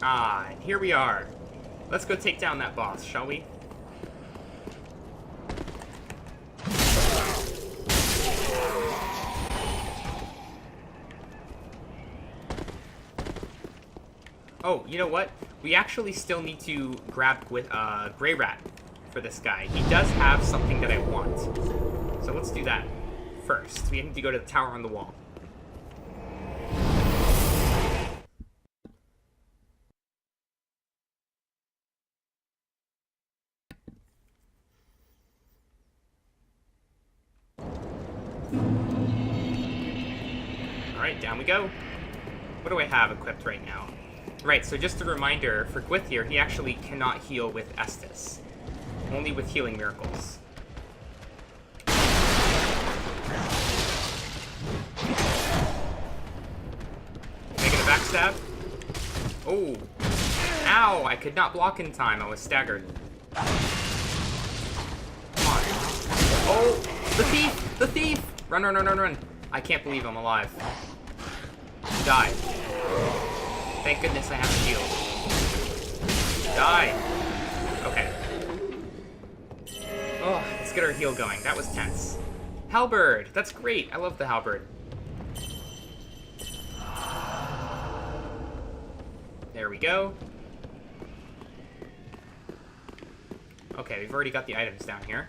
Ah, and here we are. Let's go take down that boss, shall we? Oh, you know what? We actually still need to grab Grey Rat for this guy. He does have something that I want. So let's do that first. We need to go to the tower on the wall. Alright, down we go. What do I have equipped right now? Right, so just a reminder, for Gwythr, he actually cannot heal with Estus. Only with healing miracles. Making a backstab. Oh. Ow! I could not block in time. I was staggered. Come on. Oh! The thief! The thief! Run, run, run, run, run. I can't believe I'm alive. Die. Thank goodness I have a shield. Die. Okay. Oh, let's get our heal going. That was tense. Halberd! That's great. I love the halberd. There we go. Okay, we've already got the items down here.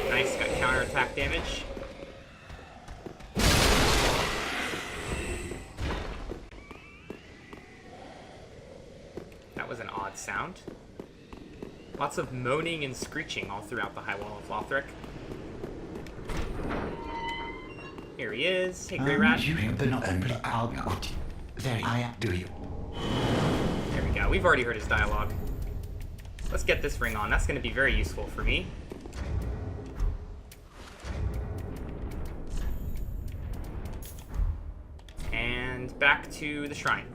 Nice, got counterattack damage. That was an odd sound. Lots of moaning and screeching all throughout the high wall of Lothric. Here he is. Hey, Grey Rat. There I do you. There we go. We've already heard his dialogue. Let's get this ring on. That's going to be very useful for me. And back to the shrine.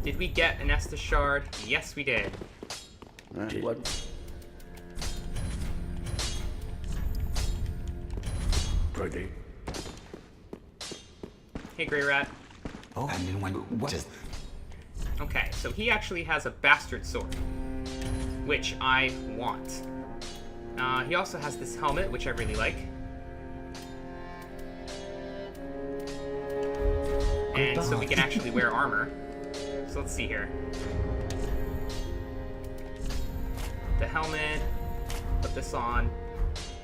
Did we get an Estus shard? Yes, we did. What? Ready. Hey, Grey Rat. Oh, and then what is... Okay, so he actually has a bastard sword, which I want. He also has this helmet, which I really like. And so we can actually wear armor. So let's see here. The helmet, put this on.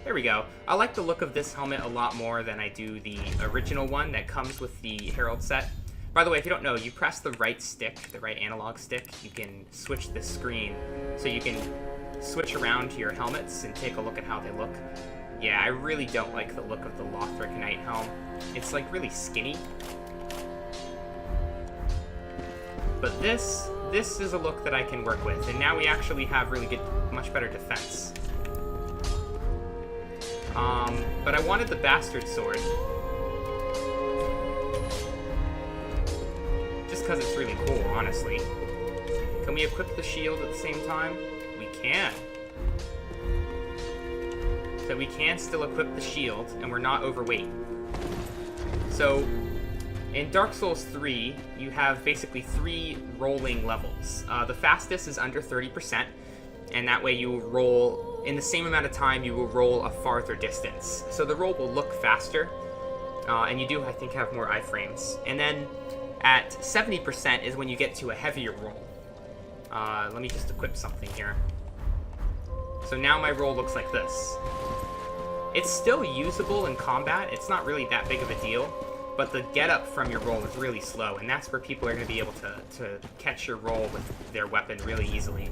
There we go. I like the look of this helmet a lot more than I do the original one that comes with the Herald set. By the way, if you don't know, you press the right stick, the right analog stick, you can switch the screen. So you can switch around to your helmets and take a look at how they look. Yeah, I really don't like the look of the Lothric Knight helm. It's like really skinny. But this is a look that I can work with, and now we actually have really good, much better defense. But I wanted the bastard sword. Just because it's really cool, honestly. Can we equip the shield at the same time? We can. So we can still equip the shield, and we're not overweight. So, in Dark Souls 3, you have basically 3 rolling levels. The fastest is under 30%, and that way you will roll, in the same amount of time, you will roll a farther distance. So the roll will look faster, and you do, I think, have more iframes. And then at 70% is when you get to a heavier roll. Let me just equip something here. So now my roll looks like this. It's still usable in combat. It's not really that big of a deal. But the get-up from your roll is really slow, and that's where people are going to be able to catch your roll with their weapon really easily.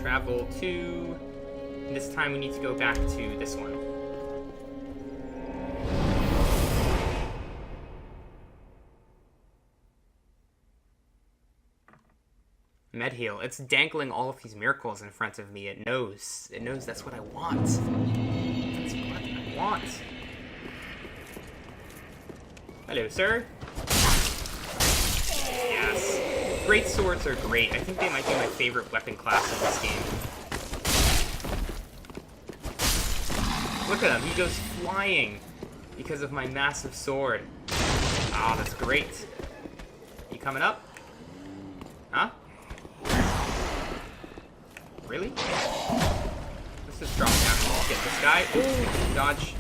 Travel to... This time we need to go back to this one. med heal. It's dangling all of these miracles in front of me. It knows. It knows that's what I want. That's what I want. Hello, sir. Yes. Great swords are great. I think they might be my favorite weapon class in this game. Look at him. He goes flying because of my massive sword. Ah, that's great. You coming up? Huh? Really? Let's just drop down and get this guy. Ooh, dodge.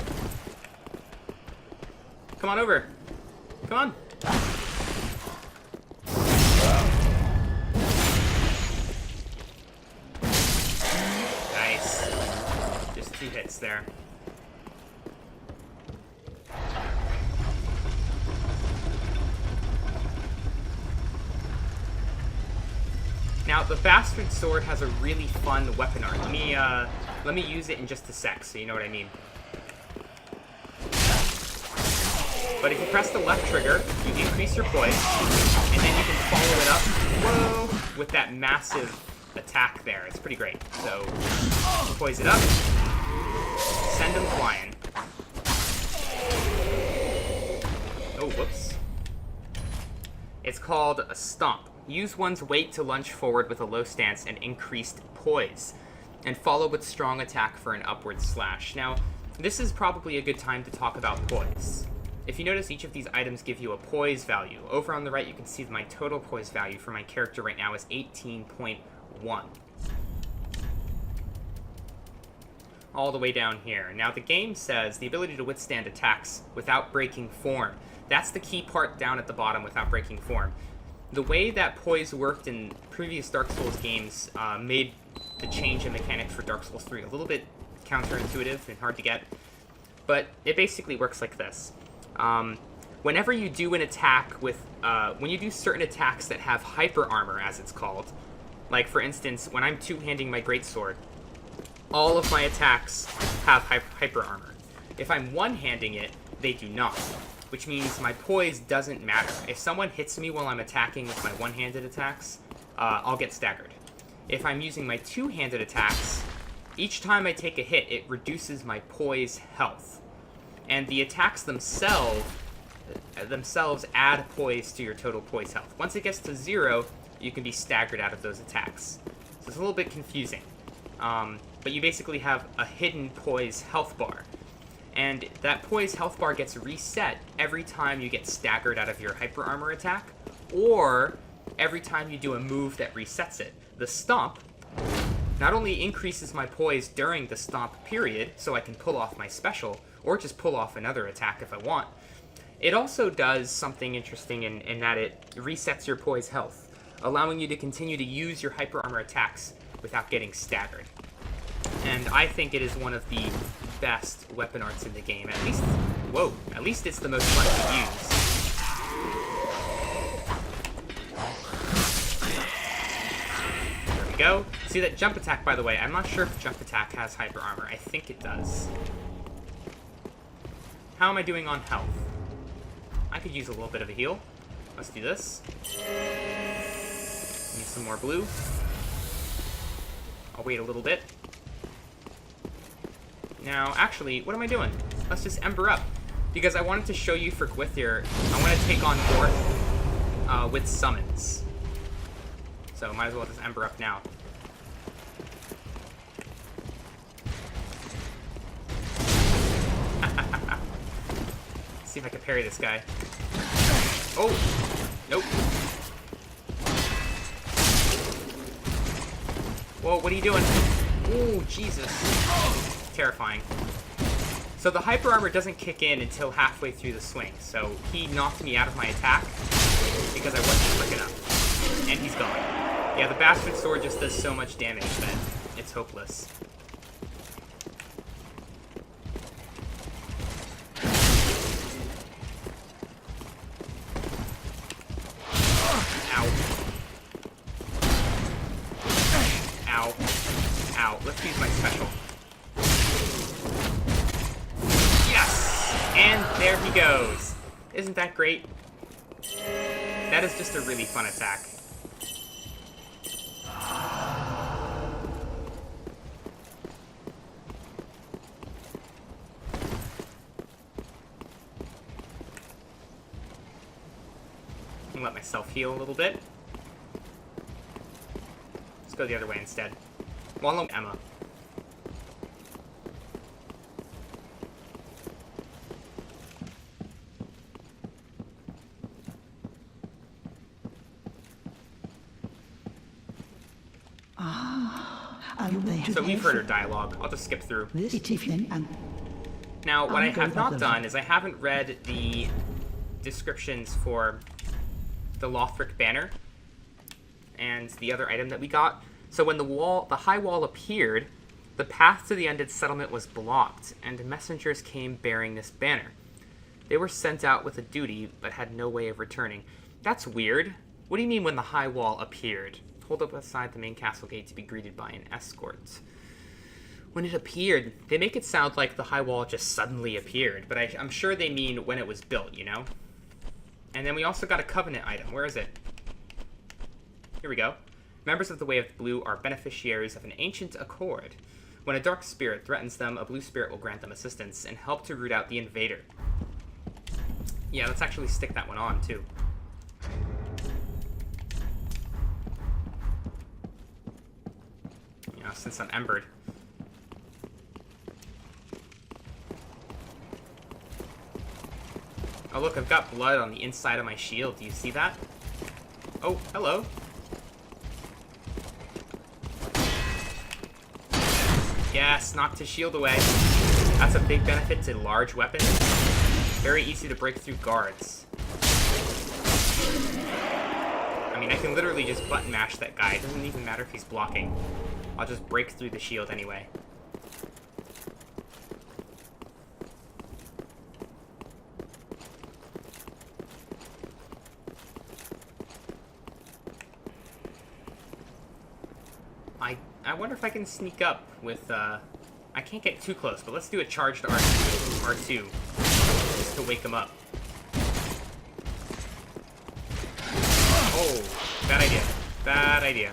Come on over. Come on. Nice. Just 2 hits there. Now, the Bastard Sword has a really fun weapon art. Let me use it in just a sec, so you know what I mean. But if you press the left trigger, you increase your poise, and then you can follow it up, whoa, with that massive attack there. It's pretty great. So, poise it up, send him flying. Oh, whoops. It's called a stomp. Use one's weight to lunge forward with a low stance and increased poise, and follow with strong attack for an upward slash. Now, this is probably a good time to talk about poise. If you notice, each of these items give you a poise value. Over on the right, you can see my total poise value for my character right now is 18.1. All the way down here. Now, the game says the ability to withstand attacks without breaking form. That's the key part down at the bottom, without breaking form. The way that poise worked in previous Dark Souls games made the change in mechanics for Dark Souls 3 a little bit counterintuitive and hard to get. But it basically works like this. Whenever you do an attack with, when you do certain attacks that have hyper armor, as it's called, like for instance, when I'm two-handing my greatsword, all of my attacks have hyper armor. If I'm one-handing it, they do not, which means my poise doesn't matter. If someone hits me while I'm attacking with my one-handed attacks, I'll get staggered. If I'm using my two-handed attacks, each time I take a hit, it reduces my poise health. And the attacks themselves add poise to your total poise health. Once it gets to 0, you can be staggered out of those attacks. So it's a little bit confusing. But you basically have a hidden poise health bar. And that poise health bar gets reset every time you get staggered out of your hyper armor attack, or every time you do a move that resets it. The stomp not only increases my poise during the stomp period, so I can pull off my special, or just pull off another attack if I want, it also does something interesting in that it resets your poise health, allowing you to continue to use your hyper armor attacks without getting staggered. And I think it is one of the best weapon arts in the game. At least it's the most fun to use. There we go. See that jump attack, by the way? I'm not sure if jump attack has hyper armor. I think it does. How am I doing on health? I could use a little bit of a heal. Let's do this. Need some more blue. I'll wait a little bit. Now, actually, what am I doing? Let's just Ember up. Because I wanted to show you for Gwythr, I want to take on Vordt with summons. So might as well just Ember up now. See if I can parry this guy. Oh! Nope. Whoa, what are you doing? Ooh, Jesus. Terrifying. So the hyper armor doesn't kick in until halfway through the swing, so he knocked me out of my attack because I wasn't quick enough. And he's gone. Yeah, the Bastard Sword just does so much damage that it's hopeless. Ow. Ow. Ow. Let's use my special. And there he goes. Isn't that great? That is just a really fun attack. let myself heal a little bit. Let's go the other way instead. One along Emma. So we've heard her dialogue. I'll just skip through. Now, what I have not done is I haven't read the descriptions for the Lothric banner and the other item that we got. So when the high wall appeared, the path to the ended settlement was blocked, and messengers came bearing this banner. They were sent out with a duty, but had no way of returning. That's weird. What do you mean when the high wall appeared? Hold up outside the main castle gate to be greeted by an escort. When it appeared, they make it sound like the high wall just suddenly appeared, but I'm sure they mean when it was built, you know? And then we also got a covenant item. Where is it? Here we go. Members of the Way of the Blue are beneficiaries of an ancient accord. When a dark spirit threatens them, a blue spirit will grant them assistance and help to root out the invader. Yeah, let's actually stick that one on, too. You know, since I'm embered. Oh look, I've got blood on the inside of my shield. Do you see that? Oh, hello. Yes, knocked his shield away. That's a big benefit to large weapons. Very easy to break through guards. I mean, I can literally just button mash that guy. It doesn't even matter if he's blocking. I'll just break through the shield anyway. I wonder if I can sneak up with, I can't get too close, but let's do a charged R2, just to wake him up. Oh, bad idea. Bad idea.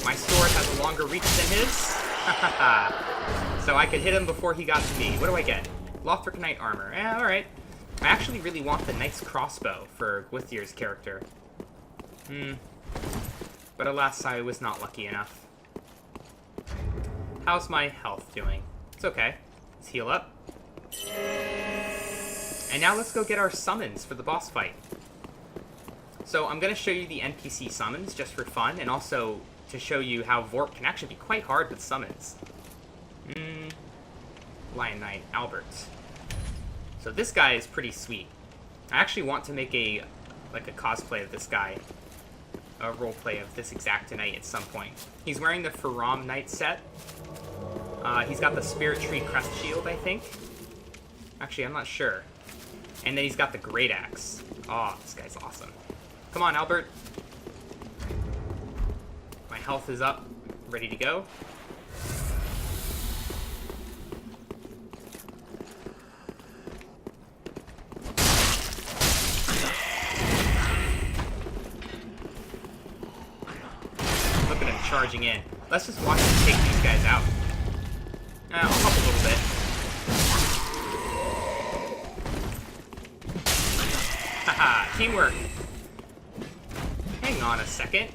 My sword has a longer reach than his. So I could hit him before he got to me. What do I get? Lothric Knight armor. Eh, alright. I actually really want the Knight's crossbow for Gwythr's character. But alas, I was not lucky enough. How's my health doing? It's okay. Let's heal up. And now let's go get our summons for the boss fight. So I'm going to show you the NPC summons just for fun, and also to show you how Vordt can actually be quite hard with summons. Lion Knight, Albert. So this guy is pretty sweet. I actually want to make a cosplay of this guy. A roleplay of this exact knight at some point. He's wearing the Faram Knight set. He's got the Spirit Tree Crest Shield, I think. Actually, I'm not sure. And then he's got the Great Axe. Oh, this guy's awesome. Come on, Albert. My health is up, ready to go. Look at him charging in. Let's just watch him take these guys out. I'll help a little bit. Haha, teamwork. Hang on a second.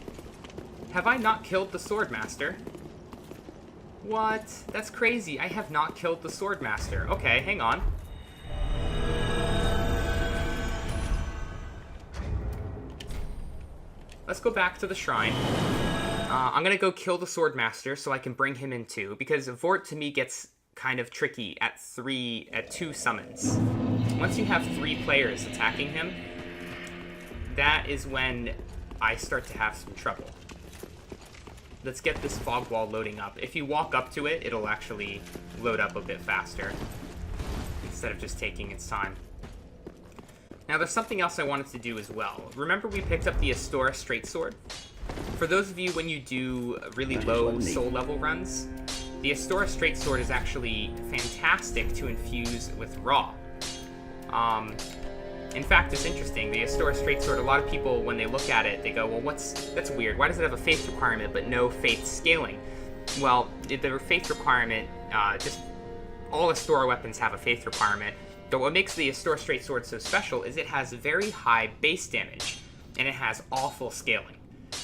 Have I not killed the Swordmaster? What? That's crazy. I have not killed the Swordmaster. Okay, hang on. Let's go back to the shrine. I'm gonna go kill the Swordmaster so I can bring him in too, because Vordt to me gets kind of tricky at 2 summons. Once you have 3 players attacking him, that is when I start to have some trouble. Let's get this fog wall loading up. If you walk up to it, it'll actually load up a bit faster, instead of just taking its time. Now, there's something else I wanted to do as well. Remember we picked up the a.w.t.y Straight Sword? For those of you when you do really low soul level runs, the a.w.t.y Straight Sword is actually fantastic to infuse with Raw. In fact, it's interesting. The a.w.t.y Straight Sword, a lot of people, when they look at it, they go, well, that's weird. Why does it have a faith requirement but no faith scaling? Well, the faith requirement Just all Astora weapons have a faith requirement. But what makes the Astora Straight Sword so special is it has very high base damage, and it has awful scaling,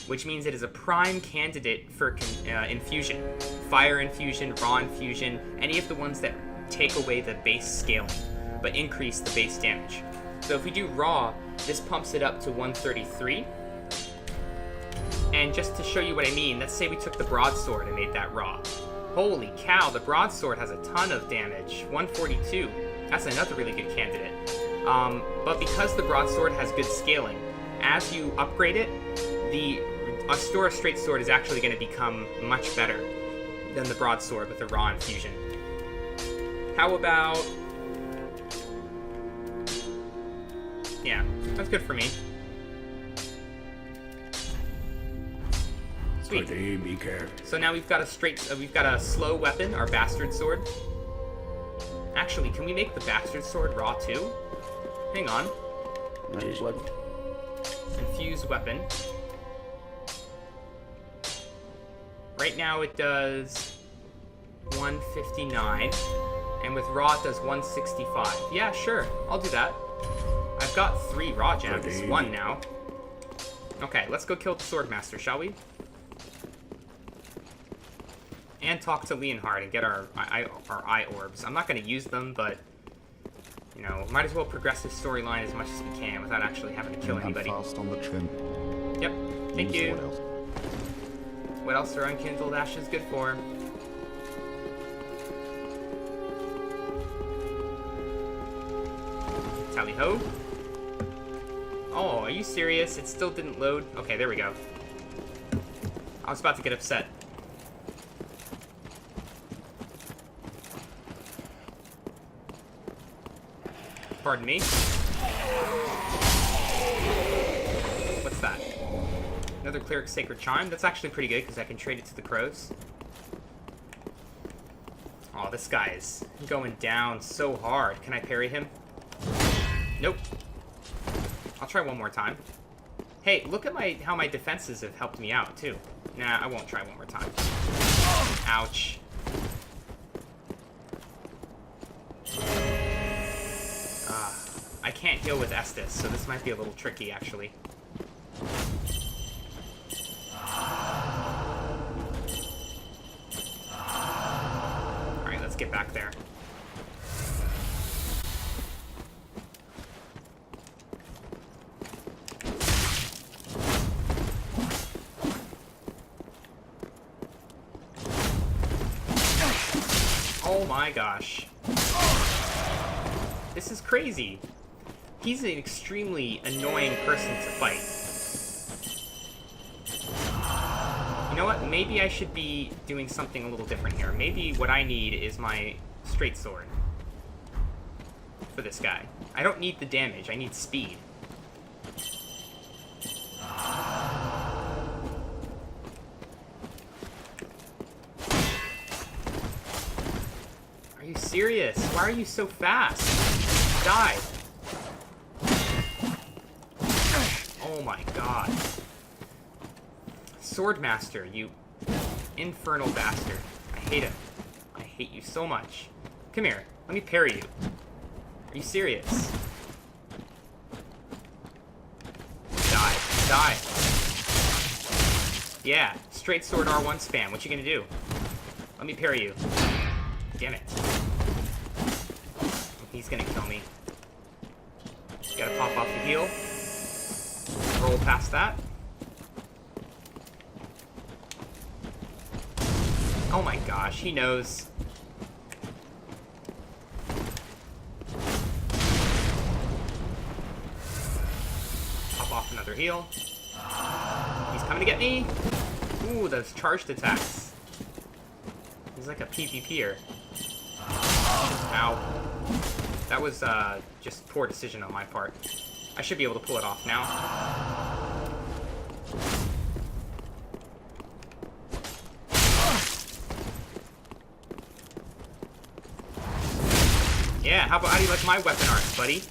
which means it is a prime candidate for infusion. Fire infusion, raw infusion, any of the ones that take away the base scaling, but increase the base damage. So if we do raw, this pumps it up to 133. And just to show you what I mean, let's say we took the broadsword and made that raw. Holy cow, the broadsword has a ton of damage, 142. That's another really good candidate. But because the broadsword has good scaling, as you upgrade it, the Astora Straight Sword is actually going to become much better than the broadsword with the raw infusion. How about... Yeah, that's good for me. Sweet. Pretty, be careful. So now we've got a slow weapon, our bastard sword. Actually, can we make the bastard sword raw too? Hang on. Nice one. Infuse weapon. Right now it does 159, and with raw it does 165. Yeah, sure, I'll do that. I've got 3 raw gems, 1 now. Okay, let's go kill the Swordmaster, shall we? And talk to Leonhard and get our eye orbs. I'm not going to use them, but, you know, might as well progress this storyline as much as we can without actually having to kill anybody. Fast on the trim. Yep, thank you. What else? What else are unkindled ashes good for? Tally ho. Oh, are you serious? It still didn't load? Okay, there we go. I was about to get upset. Pardon me. What's that? Another Cleric's Sacred Charm? That's actually pretty good because I can trade it to the crows. Oh, this guy is going down so hard. Can I parry him? Nope. I'll try one more time. Hey, look at how my defenses have helped me out, too. Nah, I won't try one more time. Ouch. I can't heal with Estus, so this might be a little tricky, actually. Alright, let's get back there. Oh my gosh. This is crazy. He's an extremely annoying person to fight. You know what? Maybe I should be doing something a little different here. Maybe what I need is my straight sword for this guy. I don't need the damage. I need speed. Are you serious? Why are you so fast? Die. Oh my god. Swordmaster, you infernal bastard. I hate him. I hate you so much. Come here. Let me parry you. Are you serious? Die. Die. Yeah. Straight sword R1 spam. What you gonna do? Let me parry you. Damn it. He's gonna kill me. Gotta pop off the heal. Roll past that. Oh my gosh, he knows. Pop off another heal. He's coming to get me. Ooh, those charged attacks. He's like a PvPer. Ow. That was just poor decision on my part. I should be able to pull it off now. Yeah, how do you like my weapon arts, buddy?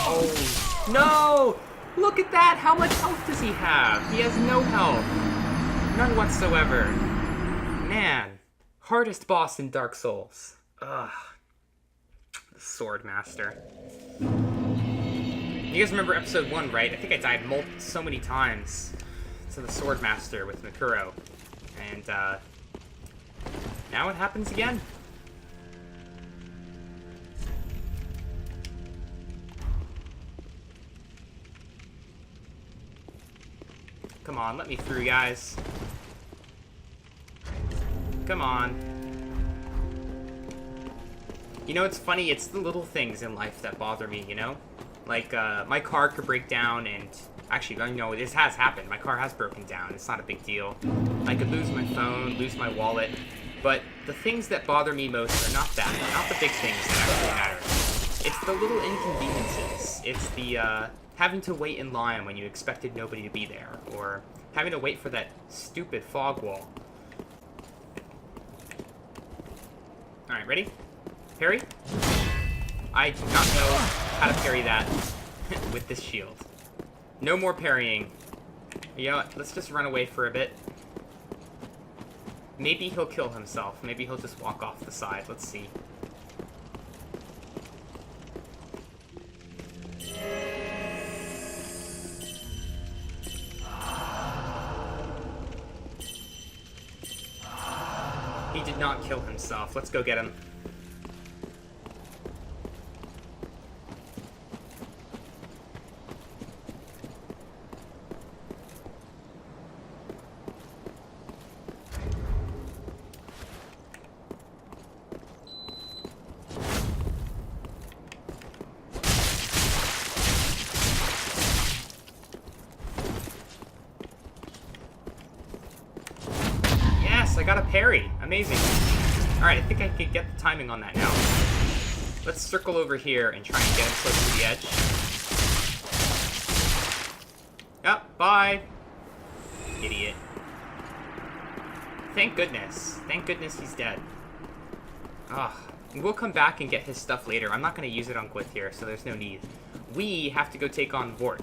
Oh, no! Look at that! How much health does he have? He has no health. None whatsoever. Man. Hardest boss in Dark Souls. Ugh. The Sword Master. You guys remember episode 1, right? I think I died so many times to the Sword Master with Mikuro. And, now it happens again. Come on, let me through, guys. Come on. You know, it's funny, it's the little things in life that bother me, you know? Like, my car could break down and... Actually, you know, this has happened. My car has broken down. It's not a big deal. I could lose my phone, lose my wallet. But the things that bother me most are not that. Not the big things that actually matter. It's the little inconveniences. It's the, having to wait in line when you expected nobody to be there. Or having to wait for that stupid fog wall. Alright, ready? Parry? I do not know how to parry that with this shield. No more parrying. You know what? Let's just run away for a bit. Maybe he'll kill himself. Maybe he'll just walk off the side. Let's see. He did not kill himself. Let's go get him. I got a parry. Amazing. Alright, I think I can get the timing on that now. Let's circle over here and try and get him close to the edge. Yep, bye. Idiot. Thank goodness. Thank goodness he's dead. Ugh. We'll come back and get his stuff later. I'm not going to use it on Gwythr, so there's no need. We have to go take on Vordt.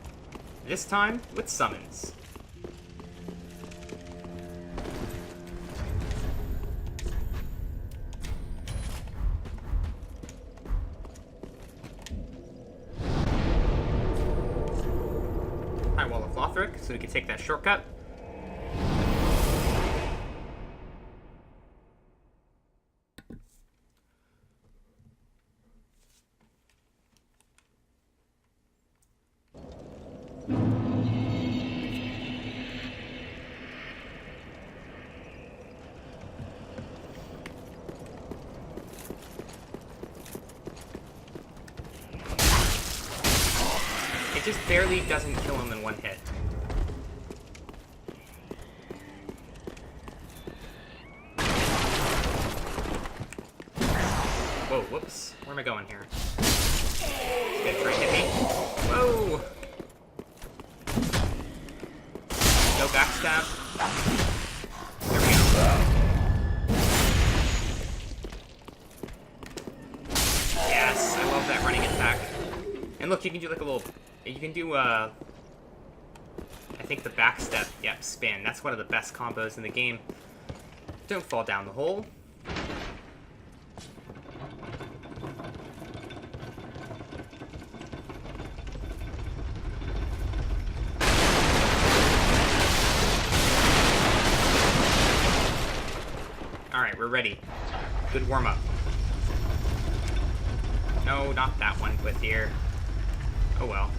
This time, with summons. So we can take that shortcut. It just barely doesn't kill him in one hit. Whoa, whoops. Where am I going here? He's gonna try and hit me. Whoa! No backstab. There we go. Yes, I love that running attack. And look, you can do like a little... You can do, I think the backstep. Yep, spin. That's one of the best combos in the game. Don't fall down the hole. Alright, we're ready. Good warm-up. No, not that one, Gwythr. Oh well.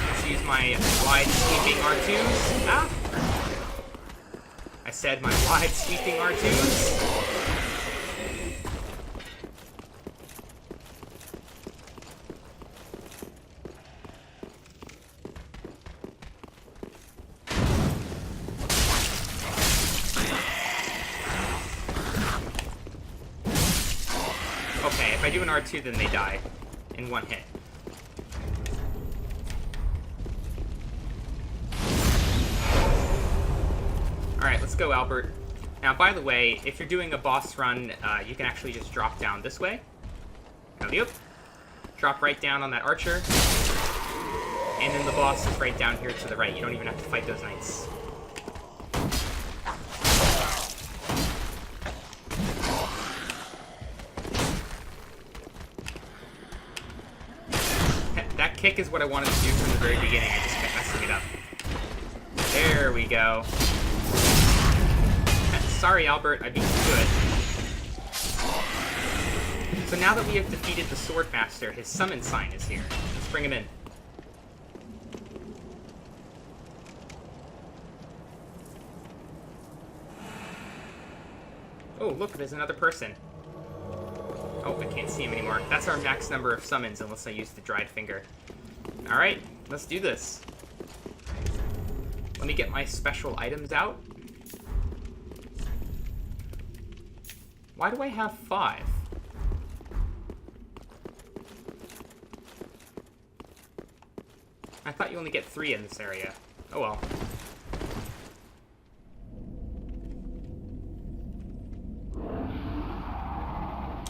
Let's use my wide sweeping R2s. Ah! I said my wide sweeping R2s. Okay, if I do an R2, then they die in one hit. Alright, let's go, Albert. Now, by the way, if you're doing a boss run, you can actually just drop down this way. Alley-oop. drop right down on that archer. And then the boss is right down here to the right. You don't even have to fight those knights. That kick is what I wanted to do from the very beginning. I just kept messing it up. There we go. Sorry, Albert, I beat you to it. So now that we have defeated the Swordmaster, his summon sign is here. Let's bring him in. Oh, look, there's another person. Oh, I can't see him anymore. That's our max number of summons, unless I use the dried finger. Alright, let's do this. Let me get my special items out. Why do I have 5? I thought you only get 3 in this area. Oh well.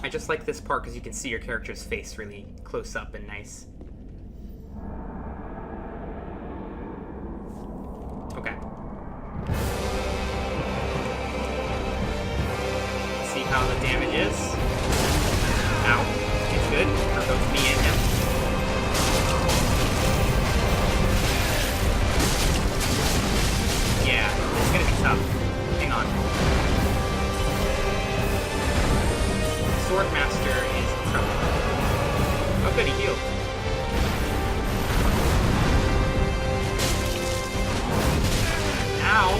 I just like this part because you can see your character's face really close up and nice. Okay. Let's see how the damage is. Ow. It's good for both me and him. Yeah, it's gonna be tough. Hang on. Swordmaster is in trouble. Oh good, he healed. Ow!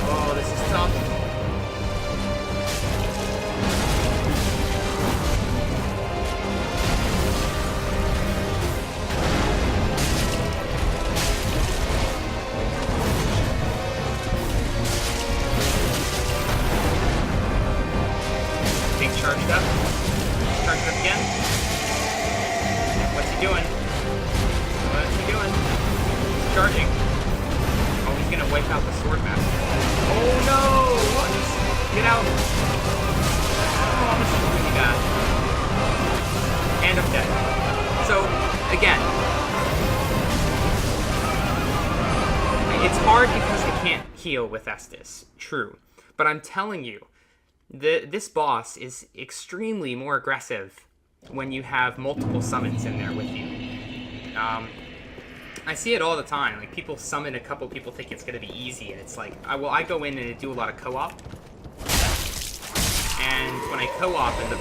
Oh, this is tough. Charged up. Charged up again. What's he doing? What's he doing? He's charging. Oh, he's gonna wipe out the Swordmaster. Oh no! What? Get out! Oh, this is really bad. And I'm dead. So, again. It's hard because I can't heal with Estus. True. But I'm telling you, this boss is extremely more aggressive when you have multiple summons in there with you. I see it all the time. Like, people summon a couple, people think it's going to be easy, and it's like, I go in and do a lot of co-op. And when I co-op and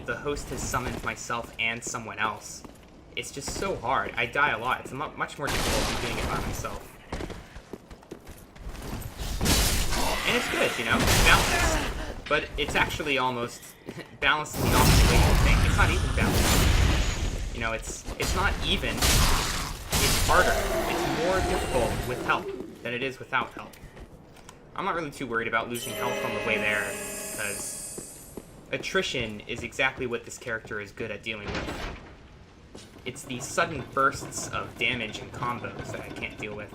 the host has summoned myself and someone else, it's just so hard. I die a lot. It's much more difficult than doing it by myself. And it's good, you know? It's balanced. But it's actually almost balanced in the opposite way you think. It's not even balanced. You know, it's not even. It's harder. It's more difficult with help than it is without help. I'm not really too worried about losing health on the way there, because attrition is exactly what this character is good at dealing with. It's these sudden bursts of damage and combos that I can't deal with.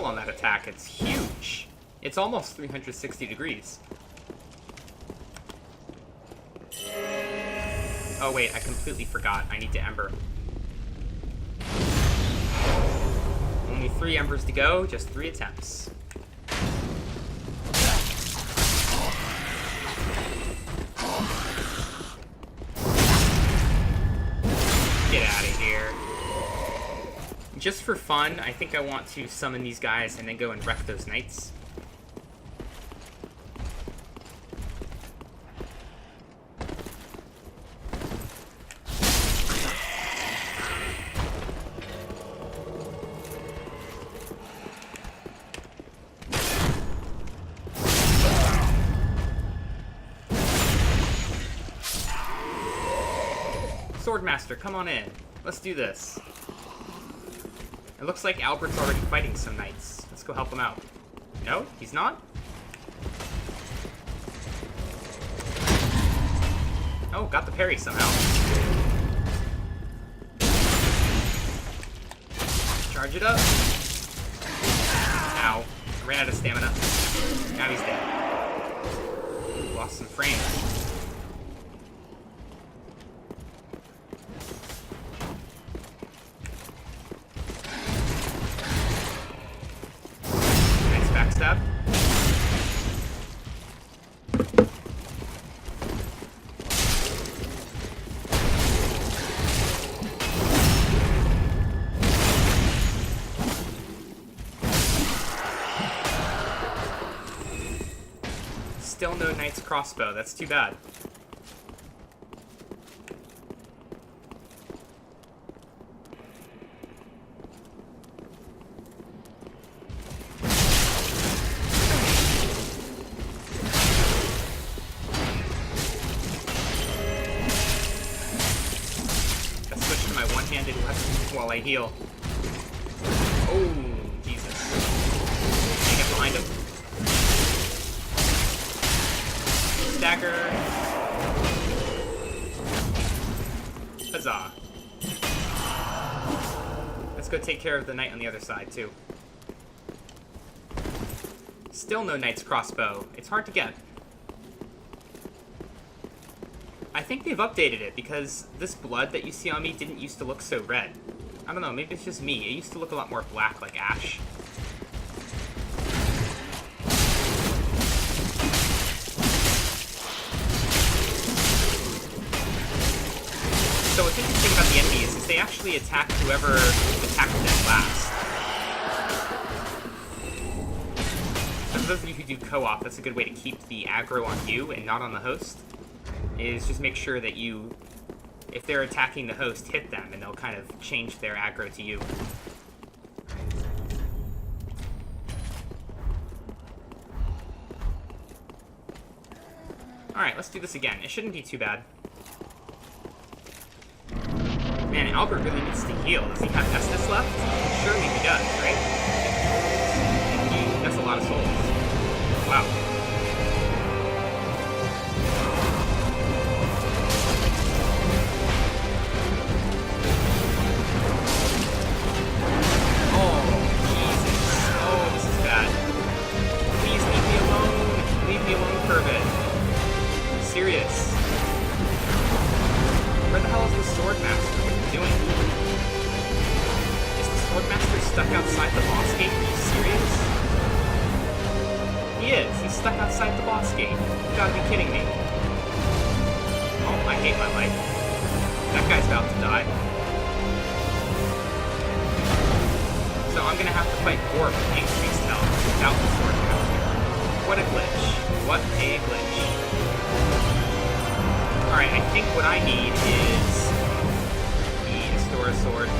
On that attack, it's huge. It's almost 360 degrees. Oh wait, I completely forgot. I need to ember. Only 3 embers to go, just 3 attempts. Get out of here. Just for fun, I think I want to summon these guys and then go and wreck those knights. Swordmaster, come on in. Let's do this. It looks like Albert's already fighting some knights. Let's go help him out. No, he's not? Oh, got the parry somehow. Charge it up. Ow. I ran out of stamina. Now he's dead. Lost some frames. Nice backstab. Still no knight's crossbow. That's too bad. Let's switch to my one-handed weapon while I heal. Oh, Jesus. Can I get behind him? Dagger. Huzzah. Let's go take care of the knight on the other side, too. Still no knight's crossbow. It's hard to get. I think they've updated it because this blood that you see on me didn't used to look so red. I don't know, maybe it's just me. It used to look a lot more black, like ash. So what's interesting about the enemies is they actually attack whoever attacked them last. So for those of you who do co-op, that's a good way to keep the aggro on you and not on the host, is just make sure that you, if they're attacking the host, hit them and they'll kind of change their aggro to you. Alright, let's do this again. It shouldn't be too bad. Man, Albert really needs to heal. Does he have Estus left? Surely he does, right? That's a lot of souls. Wow. Oh, Jesus. Oh, this is bad. Please leave me alone. Leave me alone for a bit. I'm serious. Where the hell is the Swordmaster? What are you doing? Is the Swordmaster stuck outside the boss gate? Are you serious? He is. He's stuck outside the boss gate. You gotta be kidding me. Oh, I hate my life. That guy's about to die. So I'm gonna have to fight Vordt with increased health without the Swordmaster. What a glitch. What a glitch. Alright, I think what I need is the store sword.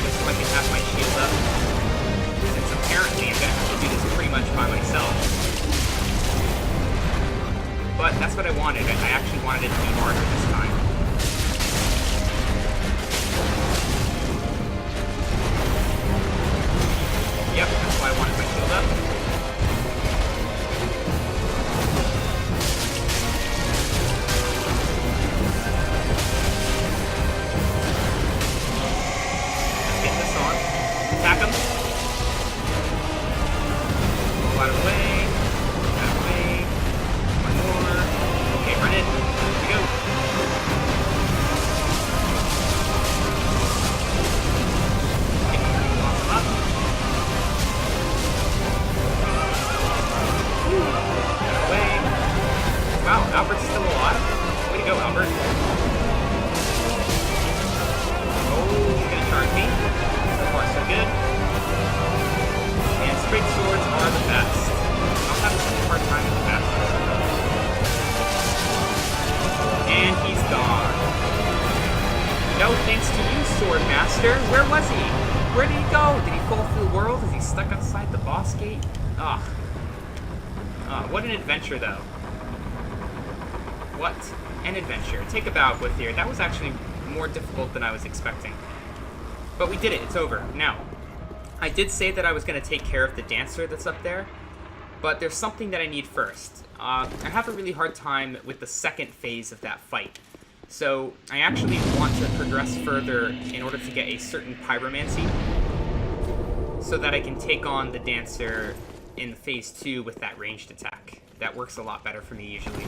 Just so I can have my shield up. Since apparently I'm gonna have to do this pretty much by myself. But that's what I wanted. I actually wanted it to be harder this time. Yep, that's why I wanted my shield up. Attack him. Move out of the way. Out of the way. One more. Okay, run in. Here we go. Okay, lock him up. Out of the way. Wow, Albert's still alive. Way to go, Albert. Oh, he's gonna charge me. So far, so good. And straight swords are the best. I'll have such a hard time with the fast ones. And he's gone. No thanks to you, Swordmaster. Where was he? Where did he go? Did he fall through the world? Is he stuck outside the boss gate? Ugh. What an adventure, though. What an adventure. Take a bow, Gwythr. That was actually more difficult than I was expecting. But we did it. It's over. Now, I did say that I was going to take care of the dancer that's up there, but there's something that I need first. I have a really hard time with the second phase of that fight. So I actually want to progress further in order to get a certain pyromancy so that I can take on the dancer in phase 2 with that ranged attack. That works a lot better for me usually.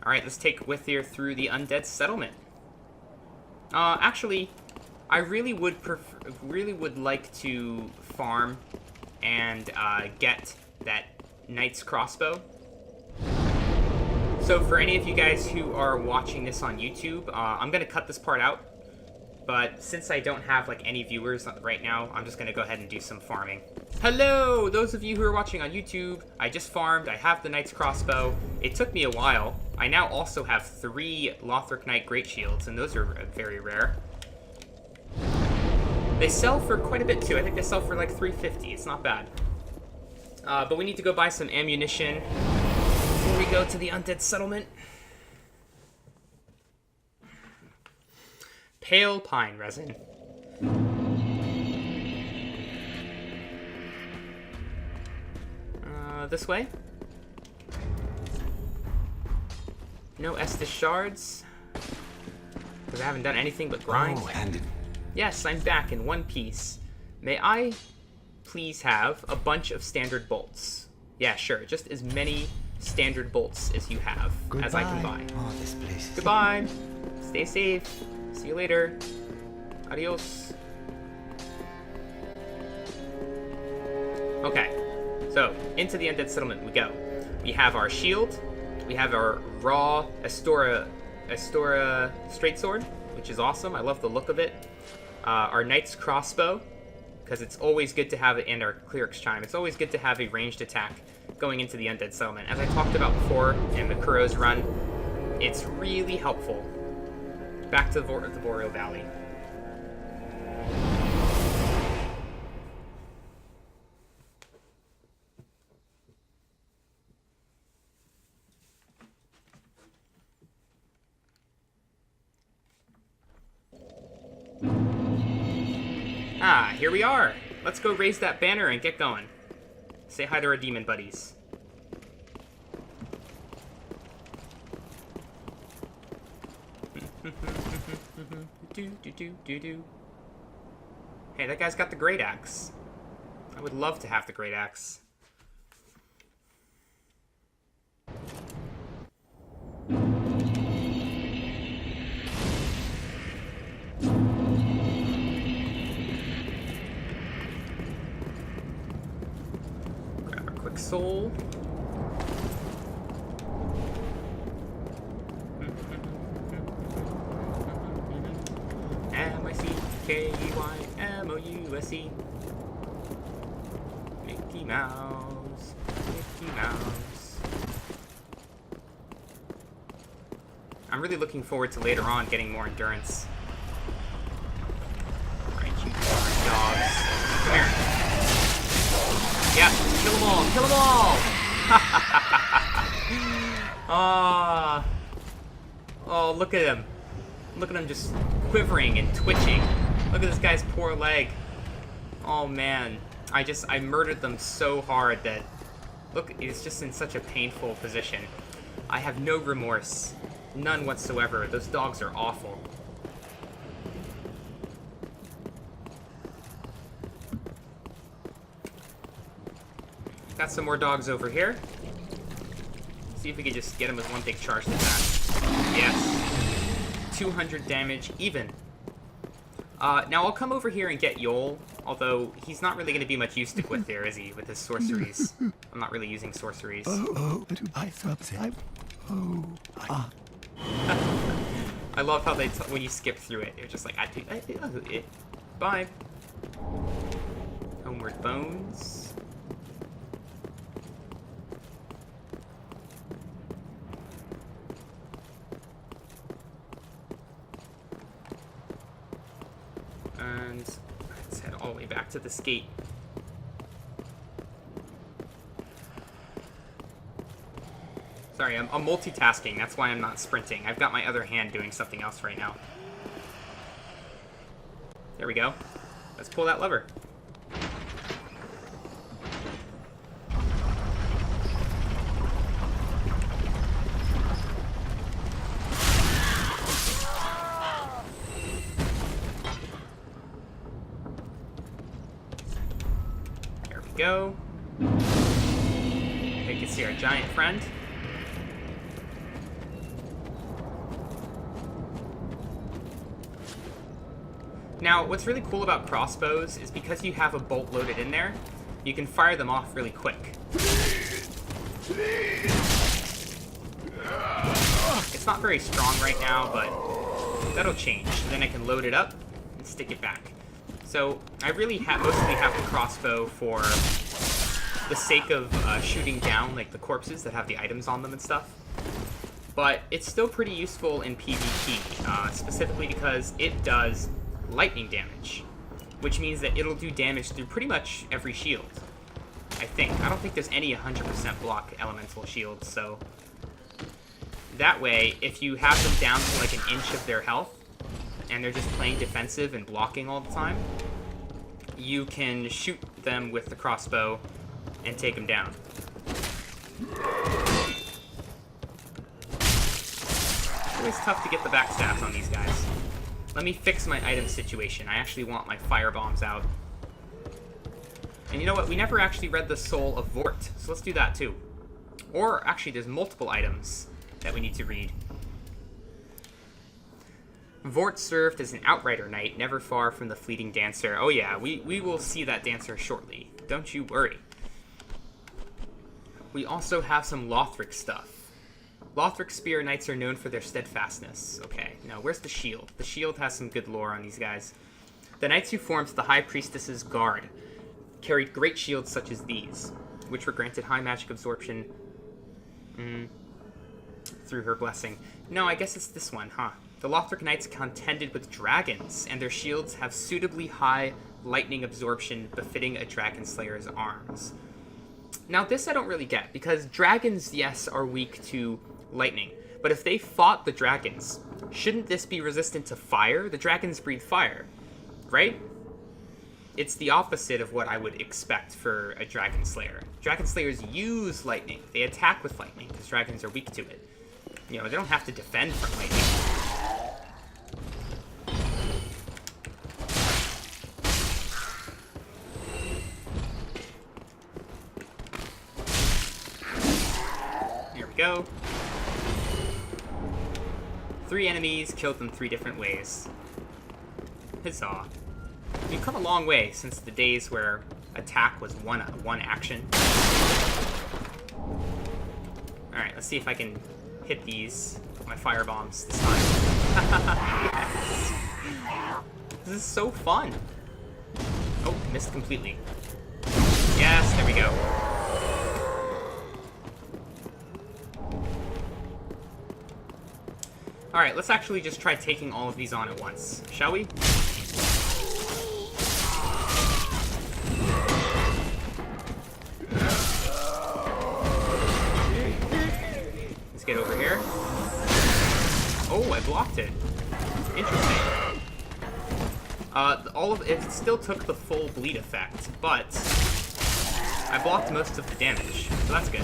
Alright, let's take Gwythr through the undead settlement. Actually, I really would like to farm and get that knight's crossbow. So for any of you guys who are watching this on YouTube, I'm gonna cut this part out. But since I don't have like any viewers right now, I'm just gonna go ahead and do some farming. Hello, those of you who are watching on YouTube. I just farmed. I have the knight's crossbow. It took me a while. I now also have 3 Lothric Knight Great Shields, and those are very rare. They sell for quite a bit too. I think they sell for like $350. It's not bad. But we need to go buy some ammunition before we go to the undead settlement. Pale pine resin. This way. No Estus shards. Because I haven't done anything but grind. Oh, and Yes, I'm back in one piece. May I please have a bunch of standard bolts? Yeah, sure. Just as many standard bolts as you have, as I can buy. Oh, this place is... Goodbye. Stay safe. See you later. Adios. Okay. So, into the undead settlement we go. We have our shield. We have our raw Astora straight sword, which is awesome. I love the look of it. Our knight's crossbow, because it's always good to have it, and our cleric's chime. It's always good to have a ranged attack going into the undead settlement. As I talked about before in the Kuro's run, it's really helpful. Back to the Boreal Valley. Ah, here we are. Let's go raise that banner and get going. Say hi to our demon buddies. Hey, that guy's got the great axe. I would love to have the great axe. Grab a quick soul. M-I-C-K-E-Y-M-O-U-S-E. Mickey Mouse. Mickey Mouse. I'm really looking forward to later on getting more endurance. Alright, you dogs. Come here. Yeah, kill them all. Kill them all! Ah. Oh, look at him. Look at him just quivering and twitching. Look at this guy's poor leg. Oh man. I murdered them so hard that... Look, he's just in such a painful position. I have no remorse. None whatsoever. Those dogs are awful. Got some more dogs over here. See if we can just get him with one big charge attack. Yes. 200 damage even. Now I'll come over here and get Yol, although he's not really going to be much use to Gwythr, is he, with his sorceries? I'm not really using sorceries. I love how they, when you skip through it, they're just like, bye. Homeward Bones. And let's head all the way back to this gate. Sorry, I'm multitasking. That's why I'm not sprinting. I've got my other hand doing something else right now. There we go. Let's pull that lever. There we go. You can see our giant friend. Now, what's really cool about crossbows is because you have a bolt loaded in there, you can fire them off really quick. It's not very strong right now, but that'll change. Then I can load it up and stick it back. So I really mostly have the crossbow for the sake of shooting down like the corpses that have the items on them and stuff. But it's still pretty useful in PvP, specifically because it does lightning damage, which means that it'll do damage through pretty much every shield, I think. I don't think there's any 100% block elemental shields, so that way, if you have them down to like an inch of their health, and they're just playing defensive and blocking all the time, you can shoot them with the crossbow and take them down. It's always tough to get the backstabs on these guys. Let me fix my item situation. I actually want my fire bombs out. And you know what? We never actually read the soul of Vordt, so let's do that too. Or actually, there's multiple items that we need to read. Vordt served as an outrider knight, never far from the fleeting dancer. Oh yeah, we will see that dancer shortly. Don't you worry. We also have some Lothric stuff. Lothric spear knights are known for their steadfastness. Okay, now where's the shield? The shield has some good lore on these guys. The knights who formed the High Priestess's Guard carried great shields such as these, which were granted high magic absorption through her blessing. No, I guess it's this one, huh? The Lothric knights contended with dragons, and their shields have suitably high lightning absorption befitting a dragon slayer's arms. Now this I don't really get, because dragons, yes, are weak to lightning, but if they fought the dragons, shouldn't this be resistant to fire? The dragons breathe fire, right? It's the opposite of what I would expect for a dragon slayer. Dragon slayers use lightning. They attack with lightning, because dragons are weak to it. You know, they don't have to defend from lightning. Here we go. 3 enemies, killed them 3 different ways. Huzzah. We've come a long way since the days where attack was one action. Alright, let's see if I can hit these with my fire bombs this time. Yes. This is so fun. Oh, missed completely. Yes, there we go. Alright, let's actually just try taking all of these on at once, shall we? Let's get over here. Oh, I blocked it. Interesting. It still took the full bleed effect, but I blocked most of the damage, so that's good.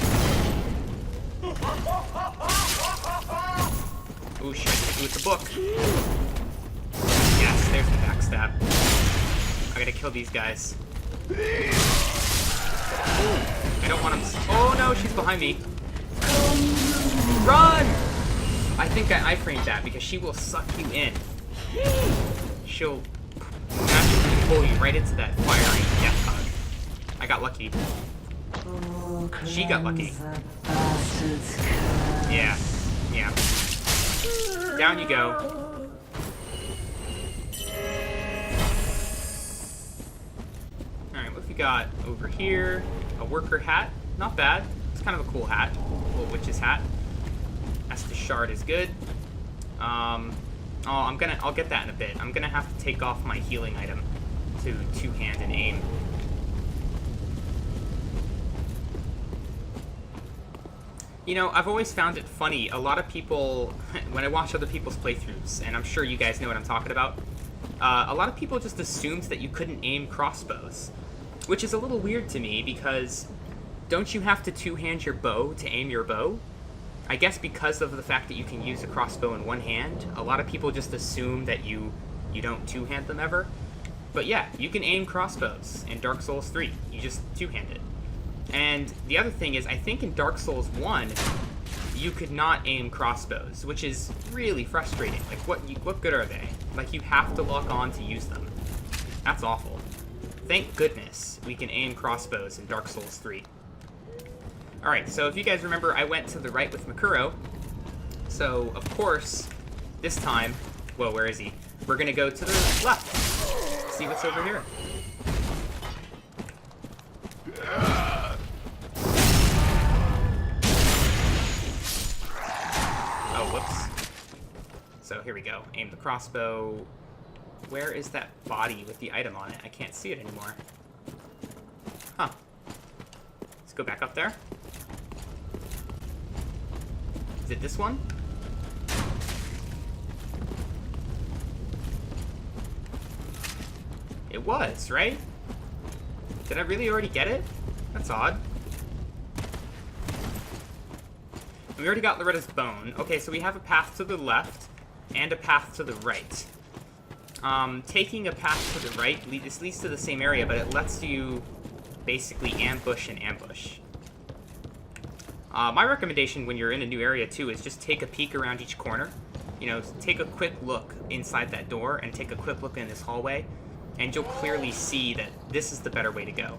Ooh, should I hit you with the book? Yes, there's the backstab. I gotta kill these guys. Ooh, I don't want him. Oh no, she's behind me. Run! I think I iframed that because she will suck you in. She'll magically pull you right into that fiery death hug. I got lucky. She got lucky. Yeah. Yeah. Down you go. Alright, what have we got over here? A worker hat. Not bad. It's kind of a cool hat. A little witch's hat. Estus shard is good. I'll get that in a bit. I'm gonna have to take off my healing item to two-hand and aim. You know, I've always found it funny. A lot of people, when I watch other people's playthroughs, and I'm sure you guys know what I'm talking about, a lot of people just assumed that you couldn't aim crossbows, which is a little weird to me because don't you have to two-hand your bow to aim your bow? I guess because of the fact that you can use a crossbow in one hand, a lot of people just assume that you don't two-hand them ever. But yeah, you can aim crossbows in Dark Souls 3. You just two-hand it. And the other thing is, I think in Dark Souls 1, you could not aim crossbows, which is really frustrating. Like, what good are they? Like, you have to lock on to use them. That's awful. Thank goodness we can aim crossbows in Dark Souls 3. Alright, so if you guys remember, I went to the right with Makuro. So, of course, this time... Whoa, where is he? We're gonna go to the left. See what's over here. Oh, whoops. So here we go. Aim the crossbow. Where is that body with the item on it? I can't see it anymore. Huh. Let's go back up there. Is it this one? It was, right? Did I really already get it? That's odd. And we already got Loretta's bone. Okay, so we have a path to the left and a path to the right. Taking a path to the right, this leads to the same area, but it lets you basically ambush and ambush. My recommendation when you're in a new area, too, is just take a peek around each corner. You know, take a quick look inside that door and take a quick look in this hallway, and you'll clearly see that this is the better way to go.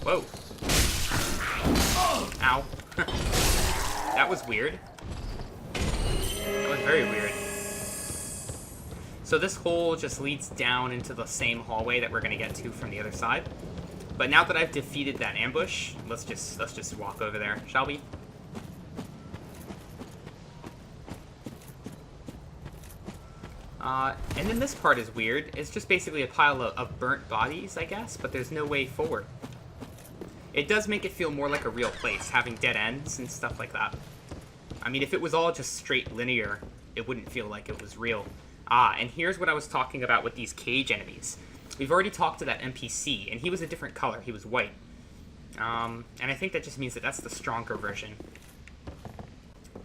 Whoa. Ow. That was weird. That was very weird. So this hole just leads down into the same hallway that we're gonna get to from the other side. But now that I've defeated that ambush, let's just walk over there, shall we? And then this part is weird. It's just basically a pile of burnt bodies, I guess, but there's no way forward. It does make it feel more like a real place, having dead ends and stuff like that. I mean, if it was all just straight linear, it wouldn't feel like it was real. And here's what I was talking about with these cage enemies. We've already talked to that NPC, and he was a different color. He was white. And I think that just means that that's the stronger version.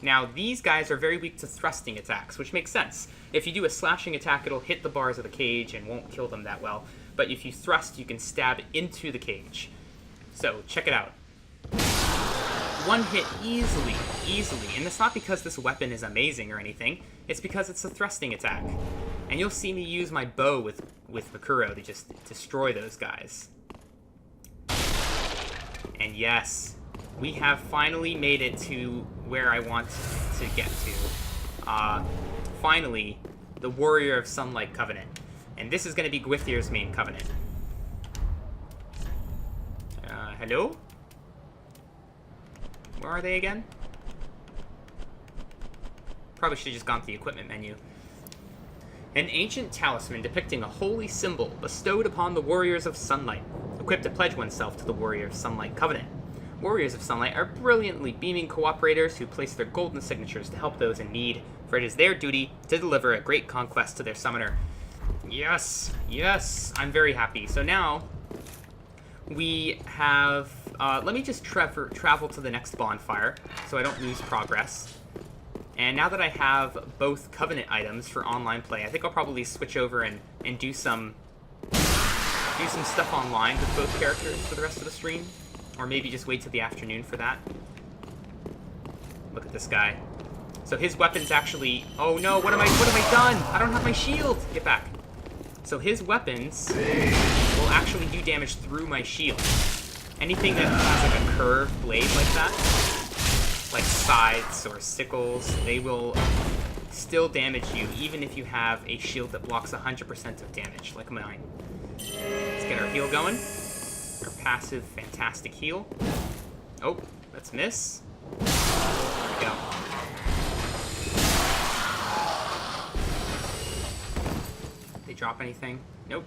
Now, these guys are very weak to thrusting attacks, which makes sense. If you do a slashing attack, it'll hit the bars of the cage and won't kill them that well. But if you thrust, you can stab into the cage. So, check it out. One hit easily. And it's not because this weapon is amazing or anything. It's because it's a thrusting attack. And you'll see me use my bow with Makuro to just destroy those guys. And yes, we have finally made it to where I want to get to. Finally, the Warrior of Sunlight Covenant. And this is going to be Gwythr's main covenant. Hello? Where are they again? Probably should have just gone to the equipment menu. An ancient talisman depicting a holy symbol bestowed upon the Warriors of Sunlight, equipped to pledge oneself to the Warrior of Sunlight Covenant. Warriors of Sunlight are brilliantly beaming cooperators who place their golden signatures to help those in need, for it is their duty to deliver a great conquest to their summoner. Yes, I'm very happy. So now, we have... let me just travel to the next bonfire, so I don't lose progress. And now that I have both Covenant items for online play, I think I'll probably switch over and do some stuff online with both characters for the rest of the stream. Or maybe just wait till the afternoon for that. Look at this guy. So his weapon's actually... Oh no, what have I done? I don't have my shield! Get back. So his weapons will actually do damage through my shield. Anything that has like a curved blade like that, like scythes or sickles, they will still damage you even if you have a shield that blocks 100% of damage, like mine. Let's get our heal going. Our passive, fantastic heal. Oh, let's miss. There we go. Did they drop anything? Nope.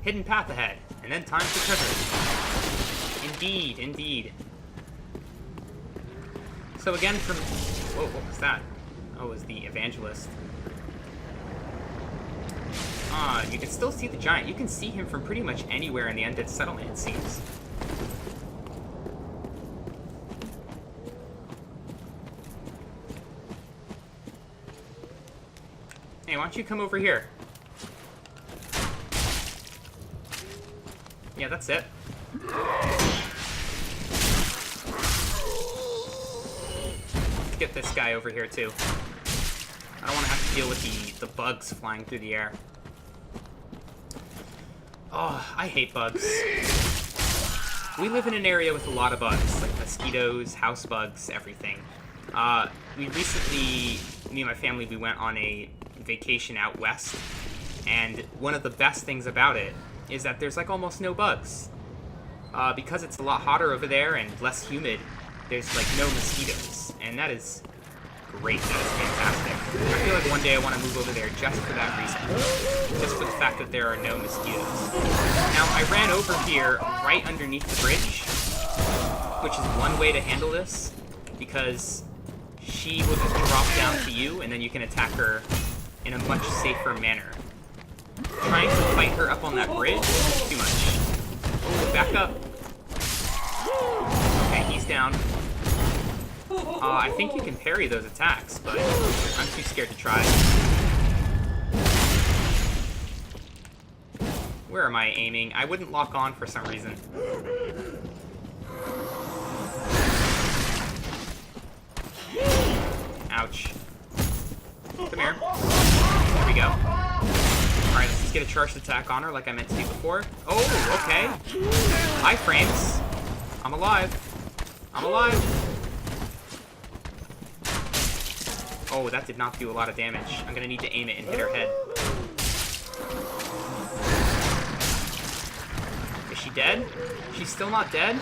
Hidden path ahead, and then time for treasure. Indeed, indeed. So again, from... Whoa, what was that? Oh, it was the evangelist. You can still see the giant. You can see him from pretty much anywhere in the Undead Settlement, it seems. Hey, why don't you come over here? Yeah, that's it. Let's get this guy over here, too. I don't want to have to deal with the bugs flying through the air. Oh, I hate bugs. We live in an area with a lot of bugs, like mosquitoes, house bugs, everything. We recently, me and my family, we went on a vacation out west, and one of the best things about it is that there's like almost no bugs. Because it's a lot hotter over there and less humid, there's like no mosquitoes, and that is great. That is fantastic. I feel like one day I want to move over there just for that reason. Just for the fact that there are no mosquitoes. Now, I ran over here right underneath the bridge, which is one way to handle this, because she will just drop down to you, and then you can attack her in a much safer manner. Trying to fight her up on that bridge is too much. Oh, back up. Okay, he's down. I think you can parry those attacks, but I'm too scared to try. Where am I aiming? I wouldn't lock on for some reason. Ouch. Come here. There we go. Alright, let's just get a charged attack on her like I meant to do before. Oh, okay. Iframes. I'm alive. I'm alive. Oh, that did not do a lot of damage. I'm gonna need to aim it and hit her head. Is she dead? She's still not dead?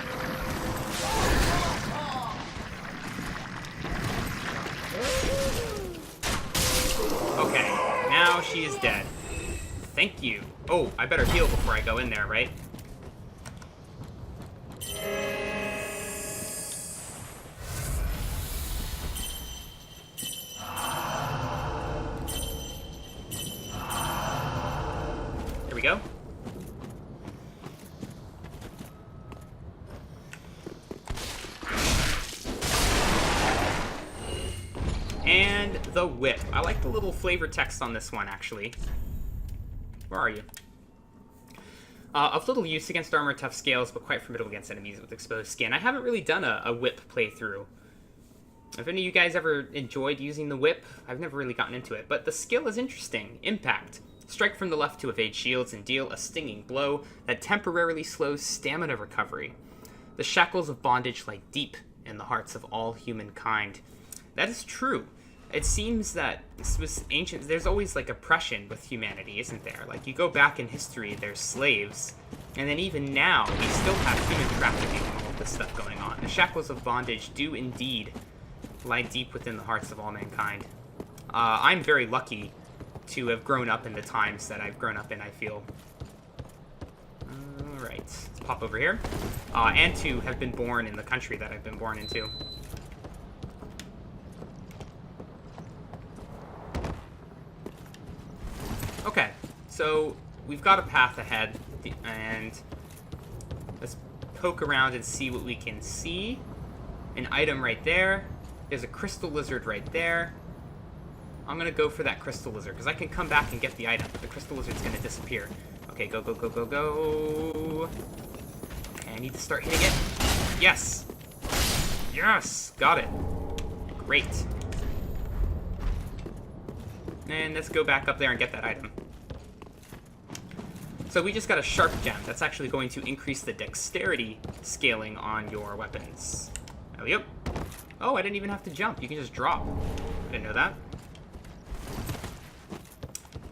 Okay, now she is dead. Thank you. Oh, I better heal before I go in there, right? There we go. And the whip. I like the little flavor text on this one, actually. Where are you? Of little use against armor, tough scales, but quite formidable against enemies with exposed skin. I haven't really done a whip playthrough. Have any of you guys ever enjoyed using the whip? I've never really gotten into it, but the skill is interesting. Impact. Strike from the left to evade shields and deal a stinging blow that temporarily slows stamina recovery. The shackles of bondage lie deep in the hearts of all humankind. That is true. It seems that this was ancient. There's always like oppression with humanity, isn't there? Like you go back in history, there's slaves, and then even now we still have human trafficking and all this stuff going on. The shackles of bondage do indeed lie deep within the hearts of all mankind. I'm very lucky to have grown up in the times that I've grown up in, I feel. Alright, let's pop over here. And to have been born in the country that I've been born into. Okay, so we've got a path ahead, and let's poke around and see what we can see. An item right there. There's a crystal lizard right there. I'm gonna go for that crystal lizard, because I can come back and get the item, but the crystal lizard's gonna disappear. Okay, go, go, go, go, go. Okay, I need to start hitting it. Yes! Yes! Got it. Great. And let's go back up there and get that item. So we just got a sharp gem. That's actually going to increase the dexterity scaling on your weapons. Oh, yep. Oh, I didn't even have to jump. You can just drop. I didn't know that.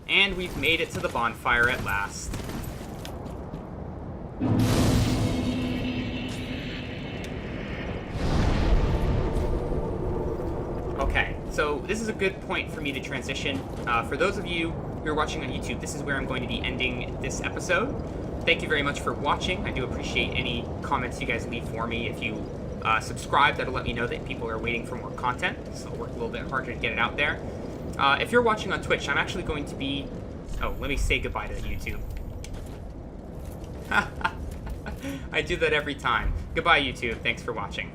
And we've made it to the bonfire at last. Okay, so this is a good point for me to transition. For those of you who are watching on YouTube, this is where I'm going to be ending this episode. Thank you very much for watching. I do appreciate any comments you guys leave for me. If you subscribe, that'll let me know that people are waiting for more content, so I'll work a little bit harder to get it out there. If you're watching on Twitch, I'm actually going to be... Oh, let me say goodbye to YouTube. I do that every time. Goodbye, YouTube. Thanks for watching.